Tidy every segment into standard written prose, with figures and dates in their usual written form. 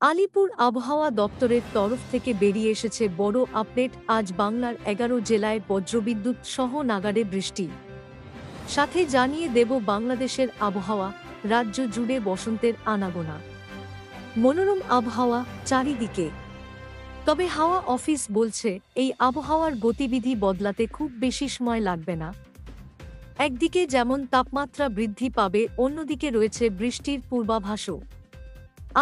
আলিপুর আবহাওয়া দপ্তরের তরফ থেকে বেরিয়ে এসেছে বড় আপডেট। আজ বাংলার 11 জেলায় বজ্রবিদ্যুৎ সহ নাগাড়ে বৃষ্টি। সাথে জানিয়ে দেব বাংলাদেশের আবহাওয়া, রাজ্য জুড়ে বসন্তের আনাগোনা। মনোরম আবহাওয়া চারিদিকে। তবে হাওয়া অফিস বলছে এই আবহাওয়ার গতিবিধি বদলাতে খুব বেশি সময় লাগবে না। একদিকে যেমন তাপমাত্রা বৃদ্ধি পাবে, অন্যদিকে রয়েছে বৃষ্টির পূর্বাভাসও।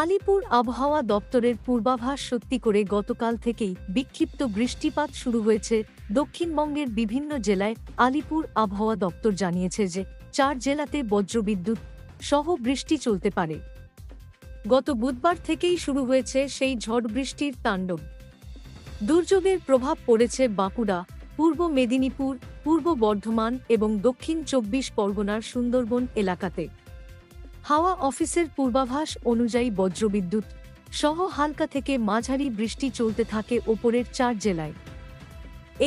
আলিপুর আবহাওয়া দপ্তরের পূর্বাভাস সত্যি করে গতকাল থেকেই বিক্ষিপ্ত বৃষ্টিপাত শুরু হয়েছে দক্ষিণবঙ্গের বিভিন্ন জেলায়। আলিপুর আবহাওয়া দপ্তর জানিয়েছে যে 4 জেলাতে বজ্রবিদ্যুৎ সহ বৃষ্টি চলতে পারে। গত বুধবার থেকেই শুরু হয়েছে সেই ঝড় বৃষ্টির তাণ্ডব। দুর্যোগের প্রভাব পড়েছে বাঁকুড়া, পূর্ব মেদিনীপুর, পূর্ব বর্ধমান এবং দক্ষিণ 24 পরগনার সুন্দরবন এলাকাতে। হাওয়া অফিসের পূর্বাভাস অনুযায়ী বজ্রবিদ্যুৎ সহ হালকা থেকে মাঝারি বৃষ্টি চলতে থাকে ওপরের 4 জেলায়।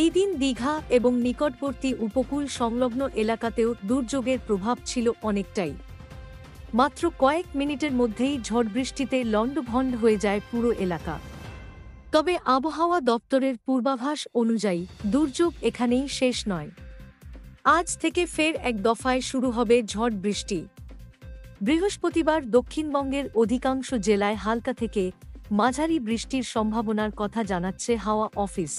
এই দিন দীঘা এবং নিকটবর্তী উপকূল সংলগ্ন এলাকাতেও দুর্যোগের প্রভাব ছিল অনেকটাই। মাত্র কয়েক মিনিটের মধ্যেই ঝড় বৃষ্টিতে লণ্ডভণ্ড হয়ে যায় পুরো এলাকা। তবে আবহাওয়া দপ্তরের পূর্বাভাস অনুযায়ী দুর্যোগ এখানেই শেষ নয়। আজ থেকে ফের এক দফায় শুরু হবে ঝড় বৃষ্টি। বৃহস্পতিবার দক্ষিণবঙ্গের অধিকাংশ জেলায় হালকা থেকে মাঝারি বৃষ্টির সম্ভাবনার কথা জানাচ্ছে হাওয়া অফিস।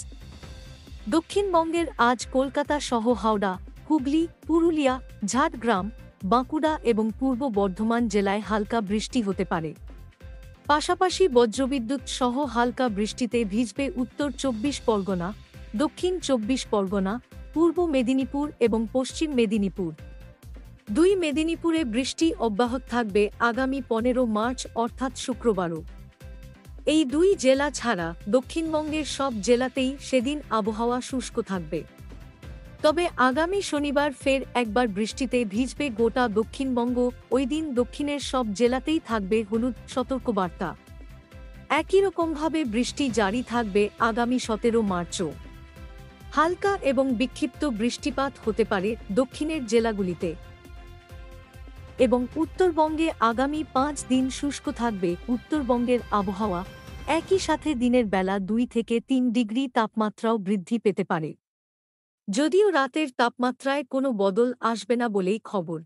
দক্ষিণবঙ্গের আজ কলকাতা সহ হাওড়া, হুগলি, পুরুলিয়া, ঝাড়গ্রাম, বাঁকুড়া এবং পূর্ব বর্ধমান জেলায় হালকা বৃষ্টি হতে পারে। পাশাপাশি বজ্রবিদ্যুৎ সহ হালকা বৃষ্টিতে ভিজবে উত্তর 24 পরগনা, দক্ষিণ 24 পরগনা, পূর্ব মেদিনীপুর এবং পশ্চিম মেদিনীপুর। 2 মেদিনীপুরে বৃষ্টি অব্যাহত থাকবে আগামী 15 মার্চ অর্থাৎ শুক্রবারও। এই 2 জেলা ছাড়া দক্ষিণবঙ্গের সব জেলাতেই সেদিন আবহাওয়া শুষ্ক থাকবে। তবে আগামী শনিবার ফের একবার বৃষ্টিতে ভিজবে গোটা দক্ষিণবঙ্গ। ওই দিন দক্ষিণের সব জেলাতেই থাকবে হলুদ সতর্কবার্তা। একই রকমভাবে বৃষ্টি জারি থাকবে আগামী 17 মার্চও। হালকা এবং বিক্ষিপ্ত বৃষ্টিপাত হতে পারে দক্ষিণের জেলাগুলিতে। এবং উত্তরবঙ্গে আগামী 5 দিন শুষ্ক থাকবে উত্তরবঙ্গের আবহাওয়া। একই সাথে দিনের বেলা 2 থেকে 3 ডিগ্রি তাপমাত্রাও বৃদ্ধি পেতে পারে। যদিও রাতের তাপমাত্রায় কোনো বদল আসবে না বলেই খবর।